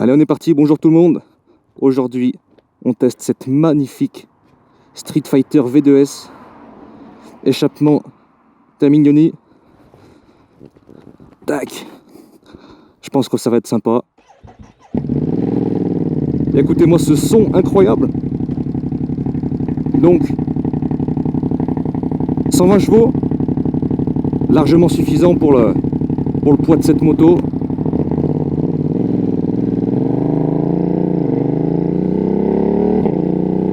Allez, on est parti, bonjour tout le monde. Aujourd'hui, on teste cette magnifique Street Fighter V2S. Échappement Tamignoni. Tac. Je pense que ça va être sympa. Écoutez-moi ce son incroyable. Donc, 120 chevaux, largement suffisant pour le poids de cette moto.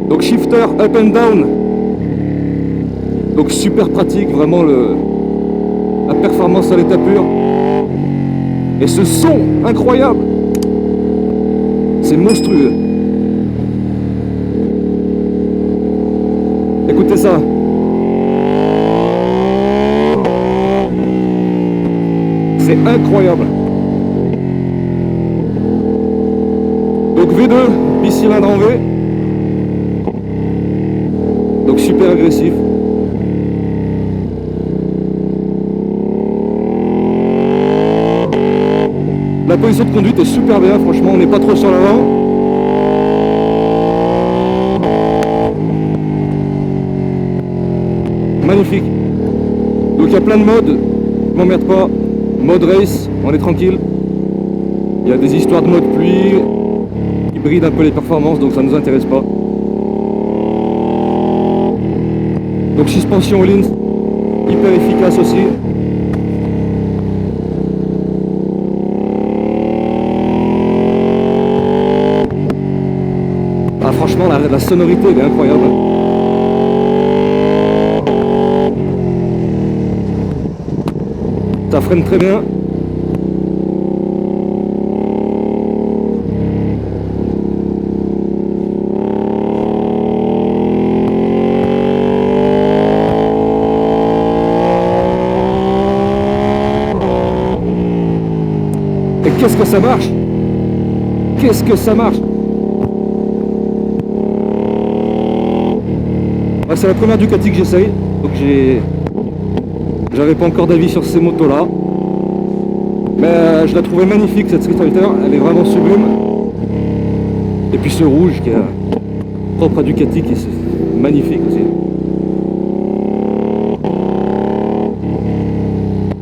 Donc shifter up and down, donc super pratique, vraiment la performance à l'état pur. Et ce son incroyable, c'est monstrueux. Écoutez ça. C'est incroyable. Donc V2, bicylindre en V. Donc super agressif. La position de conduite est super bien, franchement, on n'est pas trop sur l'avant. Magnifique. Donc il y a plein de modes, je m'emmerde pas. Mode race, on est tranquille. Il y a des histoires de mode pluie qui brident un peu les performances, donc ça ne nous intéresse pas. Donc suspension all-in, hyper efficace aussi. Ah, franchement, la sonorité elle est incroyable. Ça freine très bien. Et qu'est-ce que ça marche? Qu'est-ce que ça marche? Ah, c'est la première Ducati que j'essaye, donc j'avais pas encore d'avis sur ces motos là. Mais je la trouvais magnifique cette Street Fighter, elle est vraiment sublime. Et puis ce rouge qui est propre à Ducati qui est magnifique aussi.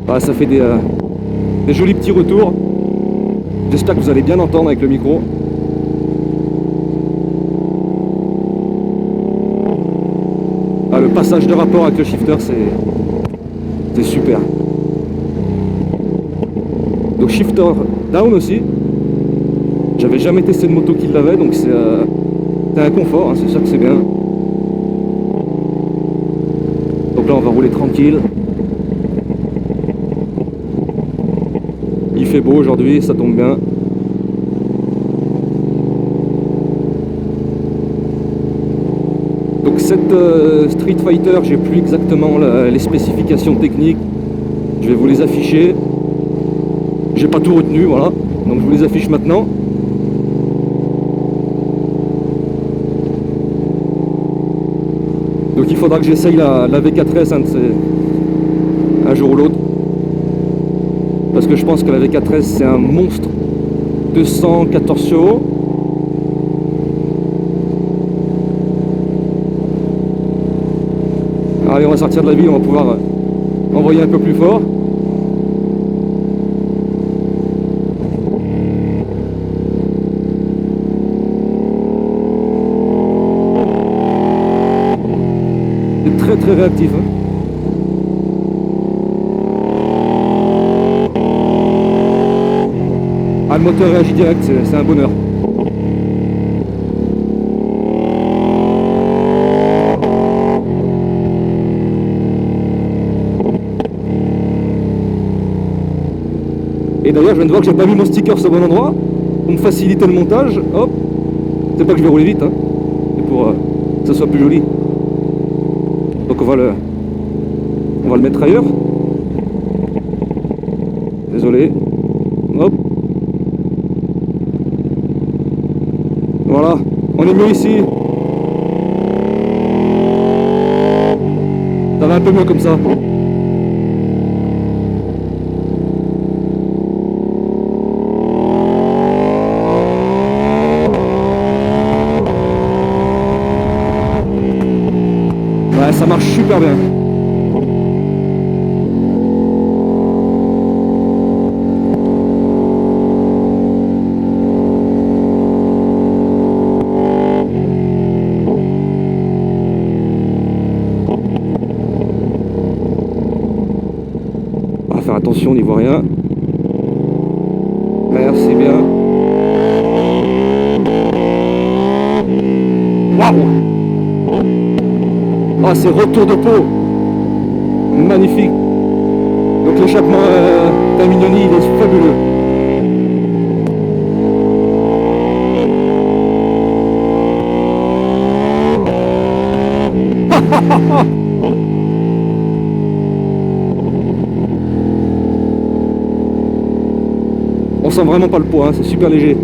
Ah, ça fait des jolis petits retours. J'espère que vous allez bien entendre avec le micro. Ah, le passage de rapport avec le shifter, c'est super. Donc shifter down aussi. J'avais jamais testé de moto qui l'avait, donc c'est un confort, hein, c'est sûr que c'est bien. Donc là on va rouler tranquille. Il fait beau aujourd'hui, ça tombe bien. Donc cette Street Fighter, j'ai plus exactement les spécifications techniques. Je vais vous les afficher. J'ai pas tout retenu, voilà. Donc je vous les affiche maintenant. Donc il faudra que j'essaye la V4S un jour ou l'autre. Parce que je pense que la V4S c'est un monstre. 214 chevaux. Allez, on va sortir de la ville, on va pouvoir envoyer un peu plus fort. C'est très très réactif. Hein. Ah, le moteur réagit direct, c'est un bonheur. Et d'ailleurs, je viens de voir que j'ai pas mis mon sticker sur le bon endroit pour me faciliter le montage. Hop, c'est pas que je vais rouler vite, hein. C'est pour que ça soit plus joli. Donc on va le mettre ailleurs. Désolé. Hop. Voilà, on est mieux ici. Ça va un peu mieux comme ça. Ouais, ça marche super bien. On va faire attention, on n'y voit rien. Merci bien. Waouh! Ah, c'est retour de peau. Magnifique. Donc l'échappement d'Amignoni, il est fabuleux. On sent vraiment pas le poids, hein, c'est super léger.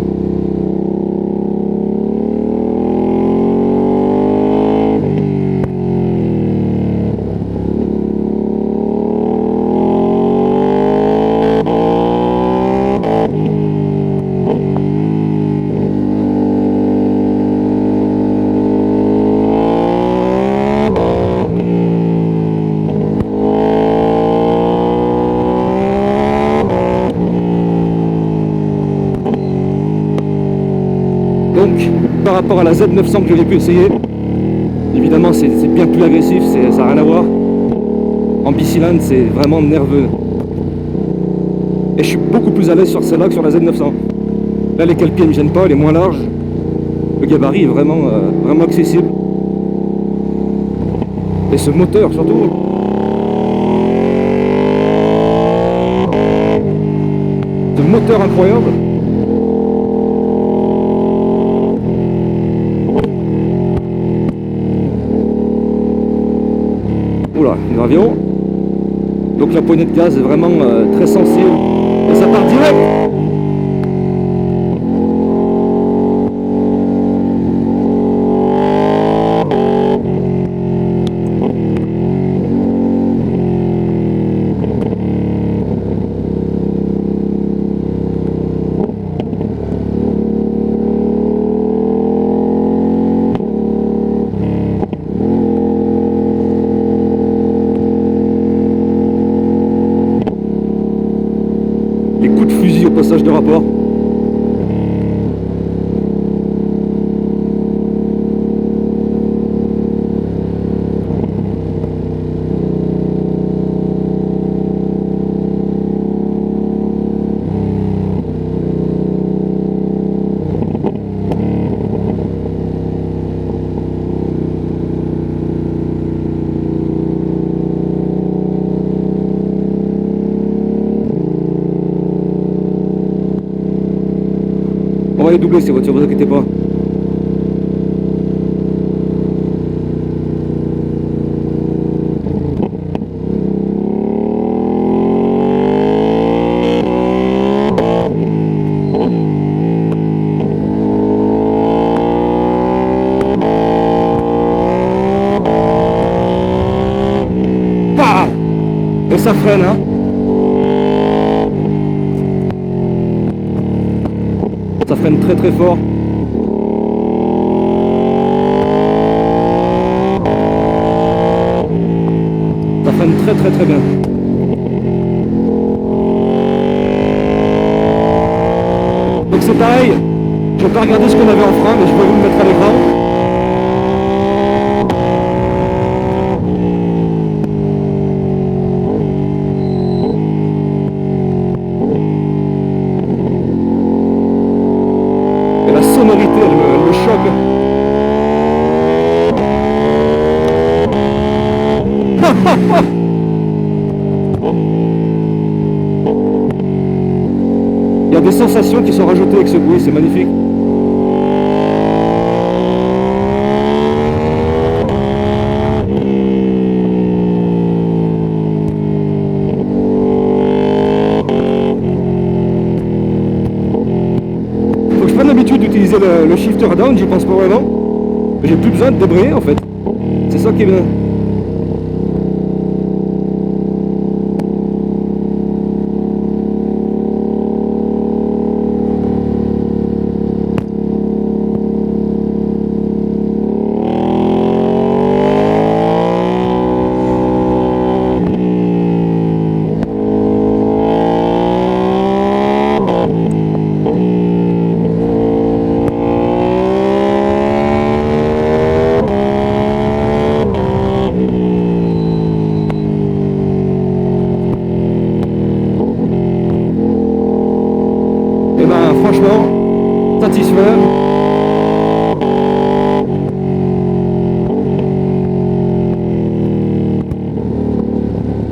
Donc, par rapport à la Z900 que j'avais pu essayer, évidemment c'est bien plus agressif, ça n'a rien à voir. En bicylindre, c'est vraiment nerveux. Et je suis beaucoup plus à l'aise sur celle-là que sur la Z900. Là, les cale-pieds ne me gênent pas, elle est moins large. Le gabarit est vraiment, vraiment accessible. Et ce moteur surtout. Ce moteur incroyable. Oula, une avion. Donc la poignée de gaz est vraiment très sensible. Et ça part direct. Les coups de fusil au passage de rapport. On va les doubler ces voitures, vous inquiétez pas. Pah! Et ça freine, hein. Ça freine très très fort. Ça freine très très très bien. Donc c'est pareil, je vais pas regarder ce qu'on avait en frein, mais je vais vous le mettre à l'écran. Et la sonorité, elle me choque. Il y a des sensations qui sont rajoutées avec ce bruit, c'est magnifique. Faut que je prenne l'habitude d'utiliser le shifter down, j'y pense pas vraiment. J'ai plus besoin de débrayer en fait. C'est ça qui est bien.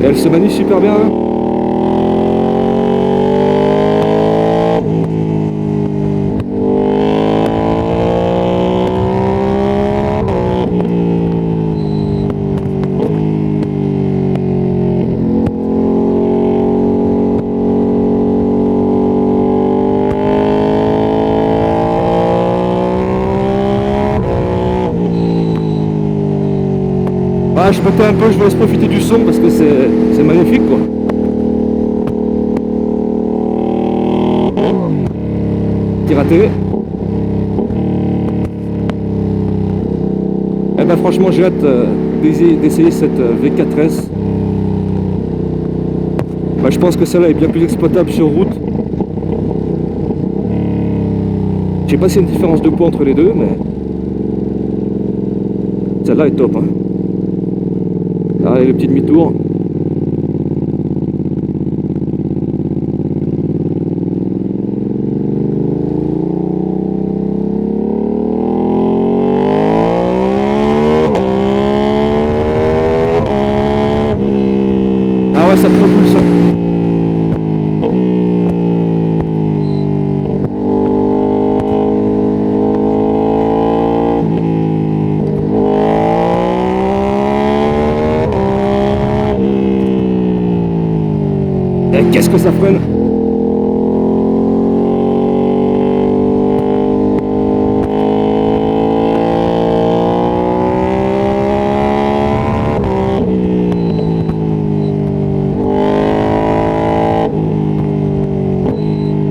Et elle se manie super bien, hein. Ah, je me tais un peu, je vous laisse profiter du son parce que c'est magnifique quoi. Petit raté. Eh ben franchement j'ai hâte d'essayer cette V4S. Bah, je pense que celle-là est bien plus exploitable sur route. Je sais pas s'il y a une différence de poids entre les deux, mais celle-là est top, hein. Allez, le petit demi-tour. Ah ouais, ça propulse. Et qu'est-ce que ça freine!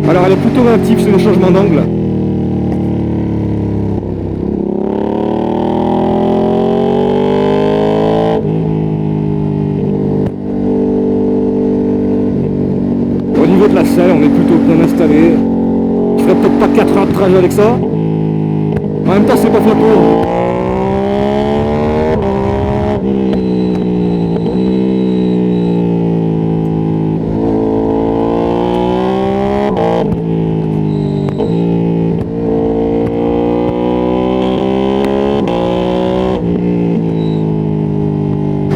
Alors elle est plutôt réactive sur les changements d'angle. Au niveau de la selle, on est plutôt bien installé. Je ferais peut-être pas 4 heures de trajet avec ça. En même temps, c'est pas photo.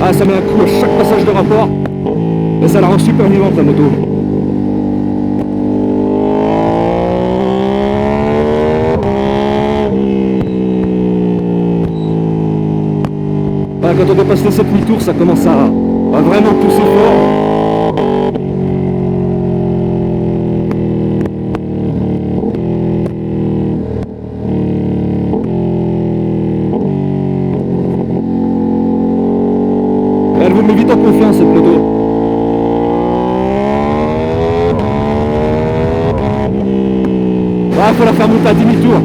Ah, ça met un coup à chaque passage de rapport. Et ça la rend super vivante la moto. Ah, quand on dépasse les 7000 tours, ça commence à vraiment pousser fort. Et elle vous met vite en confiance cette moto. Ah, faut la faire monter à 10 000 tours.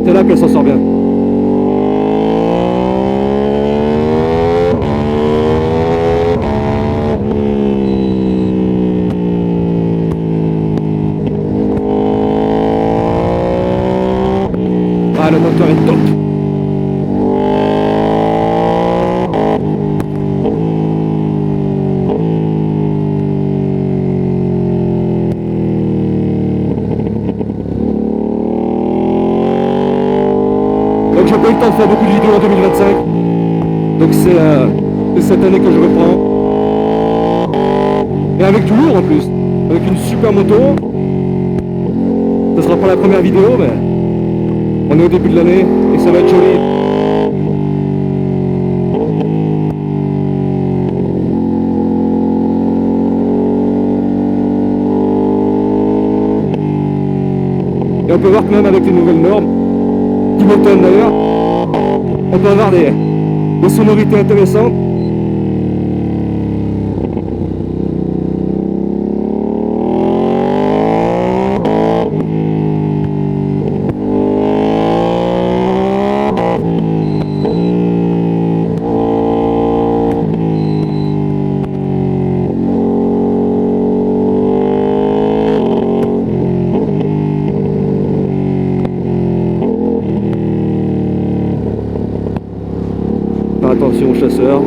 C'est là qu'elle s'en sort bien. Ah, le moteur est top. Donc j'ai pas eu le temps de faire beaucoup de vidéos en 2025. Donc c'est cette année que je reprends. Et avec du lourd en plus. Avec une super moto. Ce sera pas la première vidéo, mais on est au début de l'année et ça va être joli. Et on peut voir que même avec les nouvelles normes, qui m'étonnent d'ailleurs, on peut avoir des sonorités intéressantes. Faire attention aux chasseurs.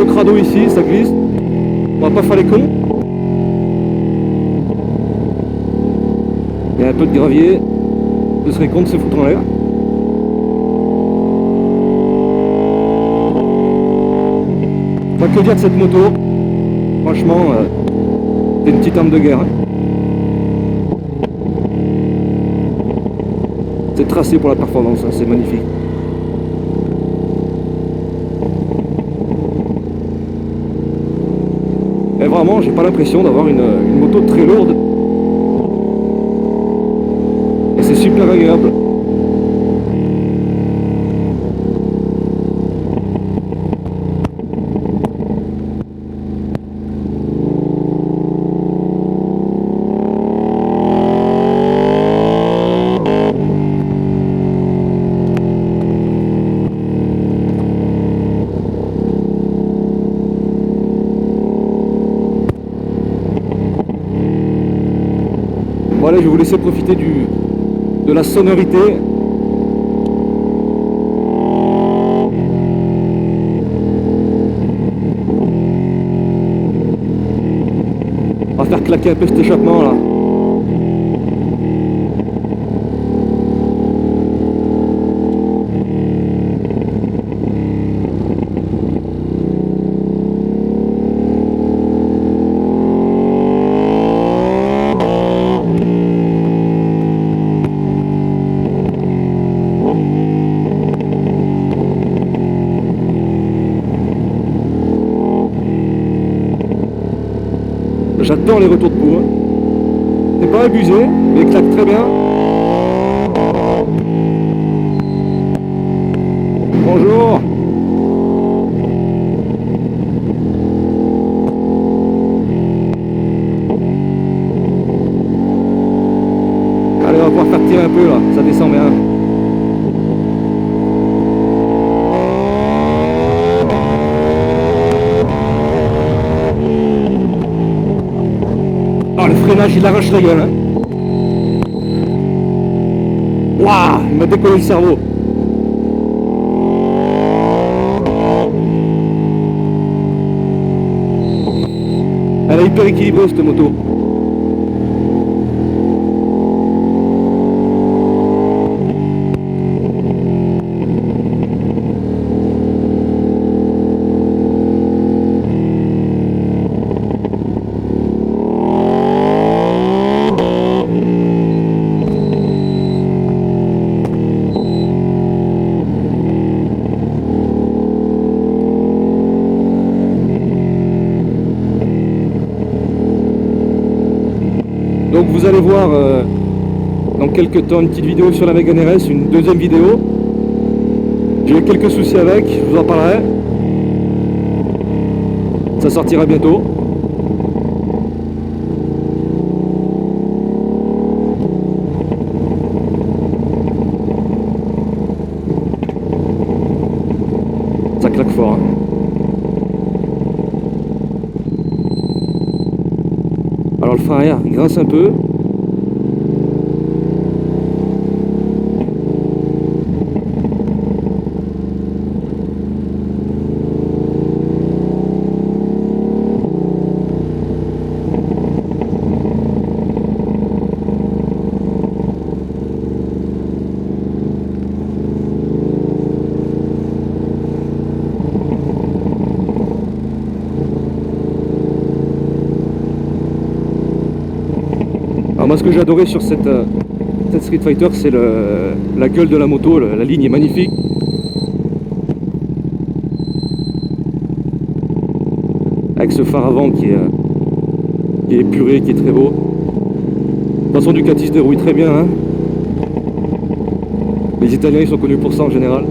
crado ici, ça glisse. On va pas faire les cons. Il y a un peu de gravier. Ce serait con de se foutre en l'air. Pas que dire de cette moto. Franchement, c'est une petite arme de guerre. Hein. C'est tracé pour la performance, hein, c'est magnifique. Et vraiment, j'ai pas l'impression d'avoir une moto très lourde. Et c'est super agréable. Voilà, je vais vous laisser profiter de la sonorité. On va faire claquer un peu cet échappement là. J'adore les retours de boue. Hein. C'est pas abusé, mais il claque très bien. Bonjour. Allez, on va pouvoir faire tirer un peu là, ça descend bien. Le freinage, il arrache la gueule. Hein. Waouh, il m'a décollé le cerveau. Elle est hyper équilibrée cette moto. Donc vous allez voir dans quelques temps une petite vidéo sur la Mégane RS, une deuxième vidéo. J'ai eu quelques soucis avec, je vous en parlerai. Ça sortira bientôt. Ça claque fort. Hein. Alors le frein arrière il grince un peu. Alors moi ce que j'ai adoré sur cette Street Fighter, c'est la gueule de la moto, la ligne est magnifique. Avec ce phare avant qui est épuré, qui est très beau. De toute façon Ducati se dérouille très bien. Hein. Les Italiens ils sont connus pour ça en général.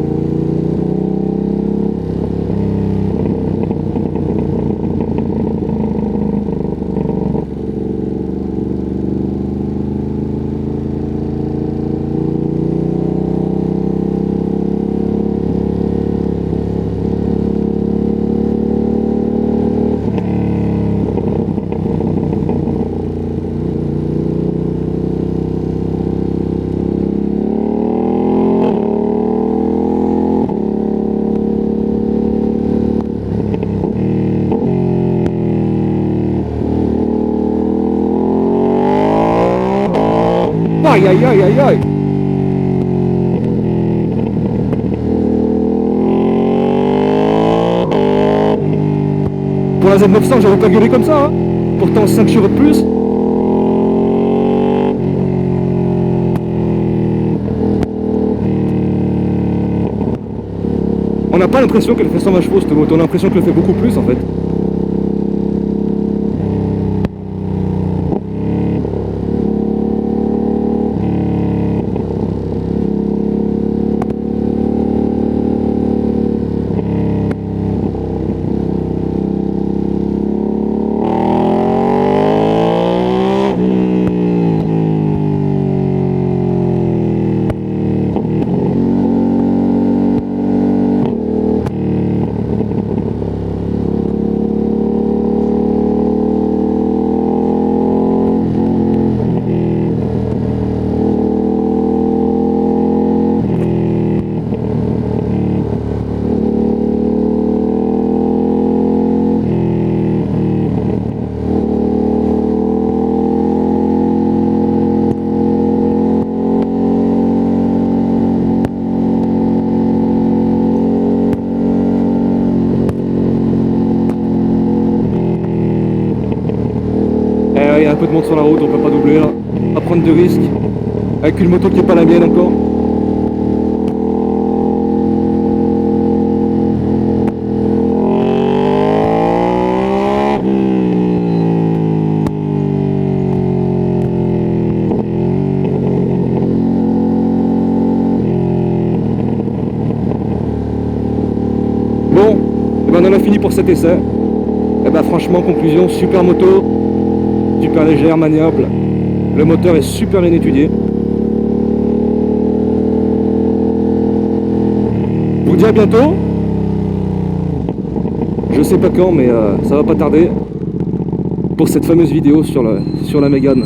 aïe aïe aïe aïe. Pour la Z900, j'aurais pas gueulé comme ça, hein. Pourtant 5 chevaux de plus. On n'a pas l'impression qu'elle fait 120 chevaux cette moto, on a l'impression qu'elle fait beaucoup plus en fait. Il y a un peu de monde sur la route, on peut pas doubler là. Pas prendre de risques. Avec une moto qui est pas la mienne encore. Bon, et ben on en a fini pour cet essai. Et ben franchement, conclusion, super moto. Super légère, maniable. Le moteur est super bien étudié. Je vous dis à bientôt. Je sais pas quand, mais ça va pas tarder. Pour cette fameuse vidéo sur la Mégane.